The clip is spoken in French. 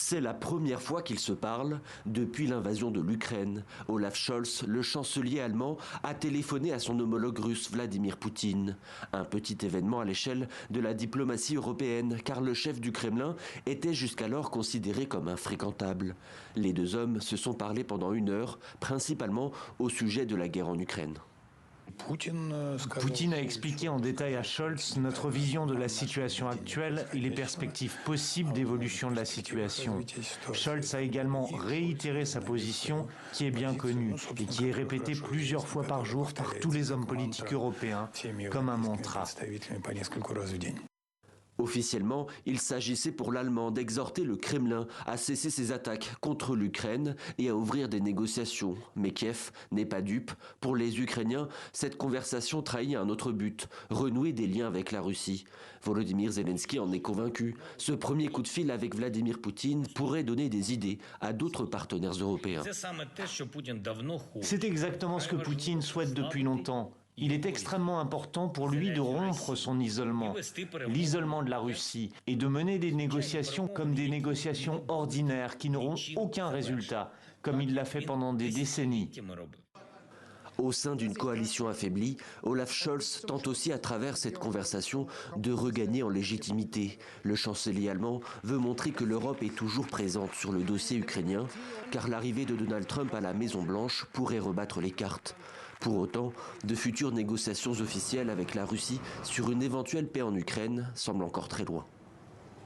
C'est la première fois qu'ils se parlent depuis l'invasion de l'Ukraine. Olaf Scholz, le chancelier allemand, a téléphoné à son homologue russe Vladimir Poutine. Un petit événement à l'échelle de la diplomatie européenne, car le chef du Kremlin était jusqu'alors considéré comme infréquentable. Les deux hommes se sont parlé pendant 1 heure, principalement au sujet de la guerre en Ukraine. Poutine a expliqué en détail à Scholz notre vision de la situation actuelle et les perspectives possibles d'évolution de la situation. Scholz a également réitéré sa position qui est bien connue et qui est répétée plusieurs fois par jour par tous les hommes politiques européens comme un mantra. Officiellement, il s'agissait pour l'Allemand d'exhorter le Kremlin à cesser ses attaques contre l'Ukraine et à ouvrir des négociations. Mais Kiev n'est pas dupe. Pour les Ukrainiens, cette conversation trahit un autre but, renouer des liens avec la Russie. Volodymyr Zelensky en est convaincu. Ce premier coup de fil avec Vladimir Poutine pourrait donner des idées à d'autres partenaires européens. C'est exactement ce que Poutine souhaite depuis longtemps. Il est extrêmement important pour lui de rompre son isolement, l'isolement de la Russie, et de mener des négociations comme des négociations ordinaires qui n'auront aucun résultat, comme il l'a fait pendant des décennies. Au sein d'une coalition affaiblie, Olaf Scholz tente aussi à travers cette conversation de regagner en légitimité. Le chancelier allemand veut montrer que l'Europe est toujours présente sur le dossier ukrainien, car l'arrivée de Donald Trump à la Maison-Blanche pourrait rebattre les cartes. Pour autant, de futures négociations officielles avec la Russie sur une éventuelle paix en Ukraine semblent encore très loin.